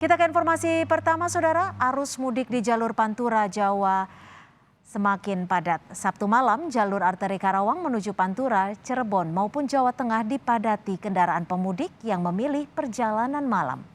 Kita ke informasi pertama, Saudara. Arus mudik di jalur Pantura, Jawa semakin padat. Sabtu malam, jalur arteri Karawang menuju Pantura, Cirebon maupun Jawa Tengah dipadati kendaraan pemudik yang memilih perjalanan malam.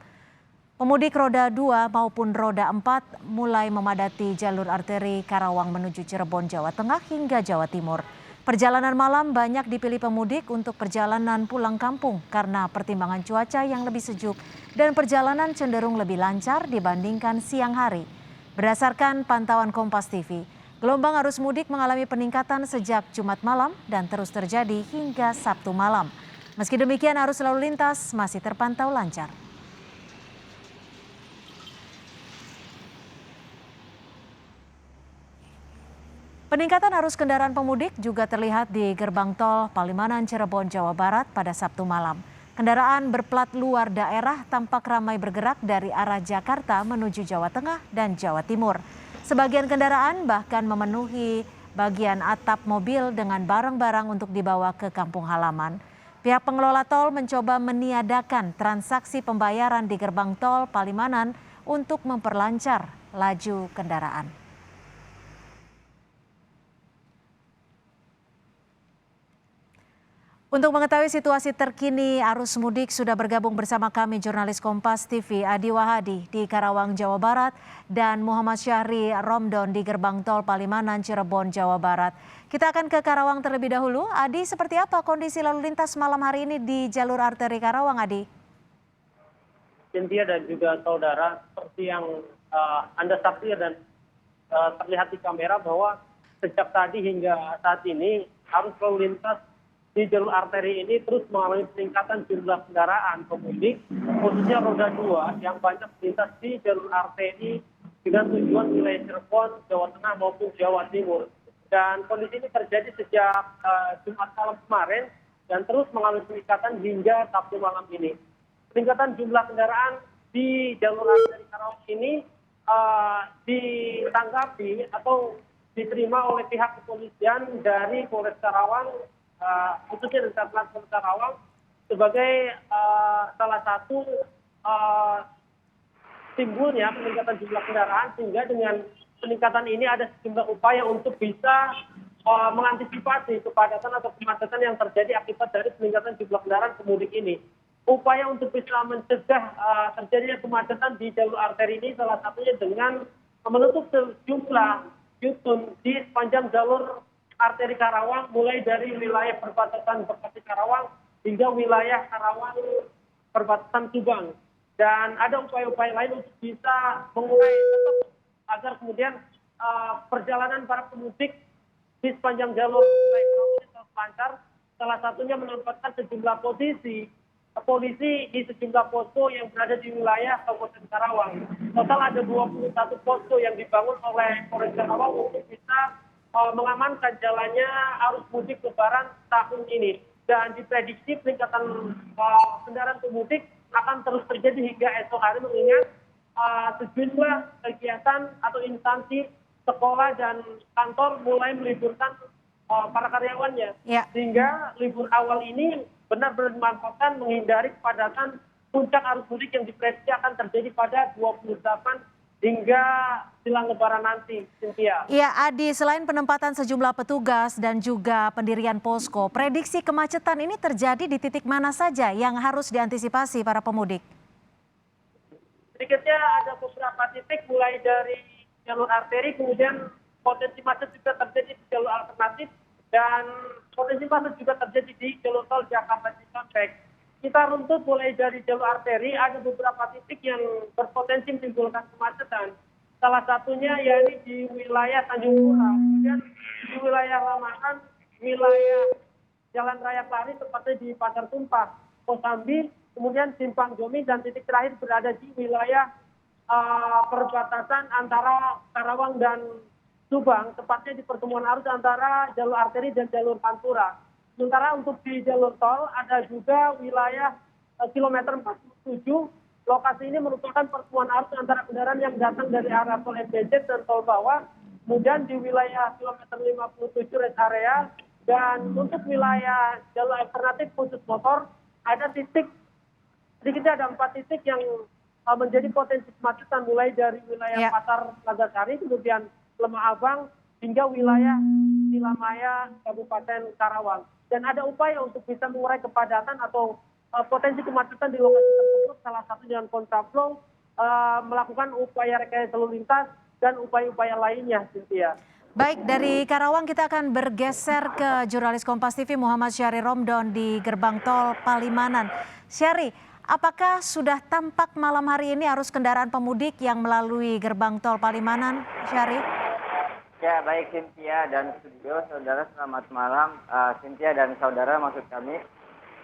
Pemudik roda 2 maupun roda 4 mulai memadati jalur arteri Karawang menuju Cirebon, Jawa Tengah hingga Jawa Timur. Perjalanan malam banyak dipilih pemudik untuk perjalanan pulang kampung karena pertimbangan cuaca yang lebih sejuk dan perjalanan cenderung lebih lancar dibandingkan siang hari. Berdasarkan pantauan Kompas TV, gelombang arus mudik mengalami peningkatan sejak Jumat malam dan terus terjadi hingga Sabtu malam. Meski demikian, arus lalu lintas masih terpantau lancar. Peningkatan arus kendaraan pemudik juga terlihat di gerbang tol Palimanan Cirebon, Jawa Barat pada Sabtu malam. Kendaraan berplat luar daerah tampak ramai bergerak dari arah Jakarta menuju Jawa Tengah dan Jawa Timur. Sebagian kendaraan bahkan memenuhi bagian atap mobil dengan barang-barang untuk dibawa ke kampung halaman. Pihak pengelola tol mencoba meniadakan transaksi pembayaran di gerbang tol Palimanan untuk memperlancar laju kendaraan. Untuk mengetahui situasi terkini arus mudik sudah bergabung bersama kami jurnalis Kompas TV Adi Wahadi di Karawang, Jawa Barat dan Muhammad Syahri Romdon di gerbang tol Palimanan, Cirebon, Jawa Barat. Kita akan ke Karawang terlebih dahulu. Adi, seperti apa kondisi lalu lintas malam hari ini di jalur arteri Karawang, Adi? Cynthia dan juga saudara, seperti yang Anda saksikan dan terlihat di kamera bahwa sejak tadi hingga saat ini arus lalu lintas di jalur arteri ini terus mengalami peningkatan jumlah kendaraan pemudik, khususnya roda 2 yang banyak melintas di jalur arteri dengan tujuan wilayah Cirebon, Jawa Tengah maupun Jawa Timur. Dan kondisi ini terjadi sejak Jumat malam kemarin dan terus mengalami peningkatan hingga Sabtu malam ini. Peningkatan jumlah kendaraan di jalur arteri Karawang ini ditanggapi atau diterima oleh pihak kepolisian dari Polres Karawang, khususnya dari Satlantas Polres Karawang, sebagai salah satu timbulnya peningkatan jumlah kendaraan, sehingga dengan peningkatan ini ada sejumlah upaya untuk bisa mengantisipasi kepadatan atau kemacetan yang terjadi akibat dari peningkatan jumlah kendaraan pemudik ini. Upaya untuk bisa mencegah terjadinya kemacetan di jalur arteri ini salah satunya dengan menutup sejumlah U-turn di sepanjang jalur arteri Karawang, mulai dari wilayah perbatasan Bekasi Karawang hingga wilayah Karawang perbatasan Subang. Dan ada upaya-upaya lain untuk bisa mengurai agar kemudian perjalanan para pemudik di sepanjang jalur wilayah Karawang tetap lancar. Salah satunya menempatkan sejumlah posisi polisi di sejumlah posko yang berada di wilayah Kabupaten Karawang. Total ada 21 posko yang dibangun oleh Polres Karawang untuk bisa mengamankan jalannya arus mudik lebaran tahun ini. Dan diprediksi peningkatan kendaraan pemudik akan terus terjadi hingga esok hari, mengingat sejumlah kegiatan atau instansi sekolah dan kantor mulai meliburkan para karyawannya. Ya. Sehingga libur awal ini benar-benar dimanfaatkan menghindari kepadatan puncak arus mudik yang diprediksi akan terjadi pada 28 hingga jelang lebaran nanti, Cynthia. Iya, Adi, selain penempatan sejumlah petugas dan juga pendirian posko, prediksi kemacetan ini terjadi di titik mana saja yang harus diantisipasi para pemudik? Sedikitnya ada beberapa titik, mulai dari jalur arteri, kemudian potensi macet juga terjadi di jalur alternatif, dan potensi macet juga terjadi di jalur tol Jakarta Cikampek. Kita runtut mulai dari jalur arteri, ada beberapa titik yang berpotensi menimbulkan kemacetan. Salah satunya yakni di wilayah Tanjung Pura, kemudian di wilayah Ramakan, wilayah Jalan Raya Klari, tepatnya di Pasar Tumpah, Kosambi, kemudian Simpang Jomin, dan titik terakhir berada di wilayah perbatasan antara Karawang dan Subang, tepatnya di pertemuan arus antara jalur arteri dan jalur Pantura. Sementara untuk di jalur tol ada juga wilayah kilometer 47, lokasi ini merupakan pertemuan arus antara kendaraan yang datang dari arah tol MBZ dan tol bawah, kemudian di wilayah kilometer 57 rest area, dan untuk wilayah jalur alternatif khusus motor ada titik, sedikitnya ada 4 titik yang menjadi potensi kemacetan mulai dari wilayah Ya. Pasar Nagasari, kemudian Lemah Abang, hingga wilayah Silamaya, Kabupaten Karawang. Dan ada upaya untuk bisa mengurai kepadatan atau potensi kemacetan di lokasi tersebut, salah satu dengan kontraflow, melakukan upaya rekayasa lalu lintas, dan upaya-upaya lainnya, Cynthia. Baik, dari Karawang kita akan bergeser ke jurnalis Kompas TV Muhammad Syahri Romdon di gerbang tol Palimanan. Syahri, apakah sudah tampak malam hari ini arus kendaraan pemudik yang melalui gerbang tol Palimanan, Syahri? Ya, baik Cynthia dan studio, saudara selamat malam. Cynthia dan saudara, maksud kami,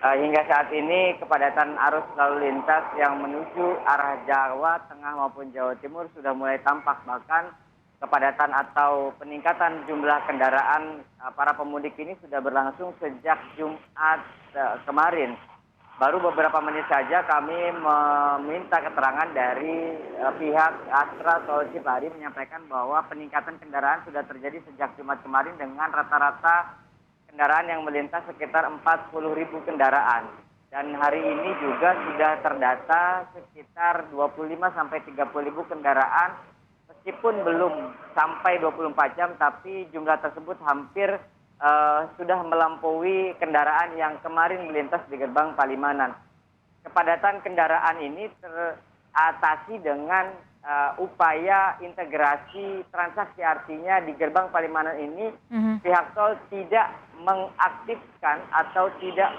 hingga saat ini kepadatan arus lalu lintas yang menuju arah Jawa Tengah maupun Jawa Timur sudah mulai tampak. Bahkan kepadatan atau peningkatan jumlah kendaraan para pemudik ini sudah berlangsung sejak Jumat kemarin. Baru beberapa menit saja kami meminta keterangan dari pihak Astra Tol Cipali menyampaikan bahwa peningkatan kendaraan sudah terjadi sejak Jumat kemarin dengan rata-rata kendaraan yang melintas sekitar 40.000 kendaraan. Dan hari ini juga sudah terdata sekitar 25 sampai 30.000 kendaraan, meskipun belum sampai 24 jam, tapi jumlah tersebut hampir sudah melampaui kendaraan yang kemarin melintas di gerbang Palimanan. Kepadatan kendaraan ini teratasi dengan upaya integrasi transaksi, artinya di gerbang Palimanan ini pihak tol tidak mengaktifkan atau tidak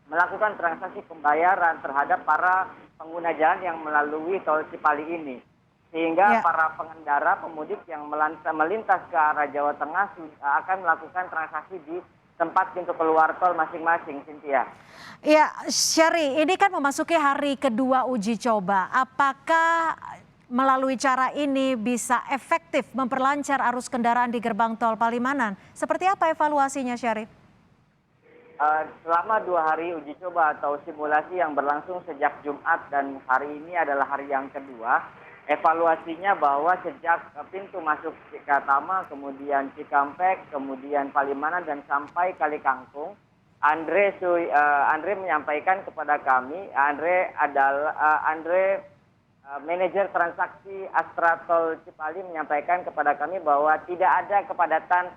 melakukan transaksi pembayaran terhadap para pengguna jalan yang melalui tol Cipali ini. Sehingga para pengendara pemudik yang melintas ke arah Jawa Tengah akan melakukan transaksi di tempat pintu keluar tol masing-masing, Cynthia. Ya, Syahri, ini kan memasuki hari kedua uji coba. Apakah melalui cara ini bisa efektif memperlancar arus kendaraan di gerbang tol Palimanan? Seperti apa evaluasinya, Syahri? Selama 2 hari uji coba atau simulasi yang berlangsung sejak Jumat dan hari ini adalah hari yang kedua, evaluasinya bahwa sejak pintu masuk Cikatama, kemudian Cikampek, kemudian Palimanan dan sampai Kali Kangkung, Andre menyampaikan kepada kami, Andre manajer transaksi Astra Tol Cipali menyampaikan kepada kami bahwa tidak ada kepadatan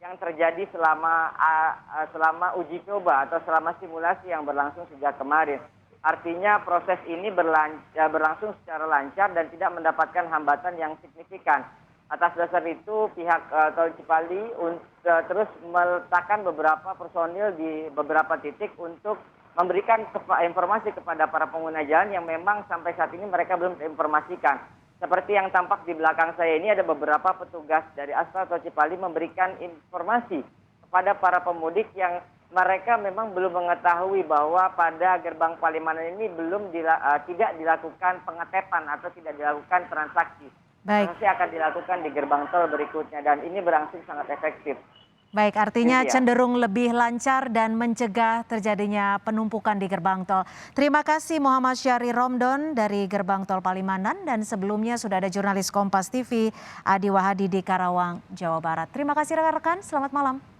yang terjadi selama uji coba atau selama simulasi yang berlangsung sejak kemarin. Artinya proses ini berlangsung secara lancar dan tidak mendapatkan hambatan yang signifikan. Atas dasar itu pihak Tol Cipali terus meletakkan beberapa personil di beberapa titik untuk memberikan informasi kepada para pengguna jalan yang memang sampai saat ini mereka belum terinformasikan. Seperti yang tampak di belakang saya ini, ada beberapa petugas dari Astra Tol Cipali memberikan informasi kepada para pemudik yang mereka memang belum mengetahui bahwa pada gerbang Palimanan ini tidak dilakukan pengetepan atau tidak dilakukan transaksi. Baik. Transaksi akan dilakukan di gerbang tol berikutnya dan ini berlangsung sangat efektif. Baik, artinya cenderung lebih lancar dan mencegah terjadinya penumpukan di gerbang tol. Terima kasih Muhammad Syahri Romdon dari gerbang tol Palimanan, dan sebelumnya sudah ada jurnalis Kompas TV Adi Wahadi di Karawang, Jawa Barat. Terima kasih rekan-rekan, selamat malam.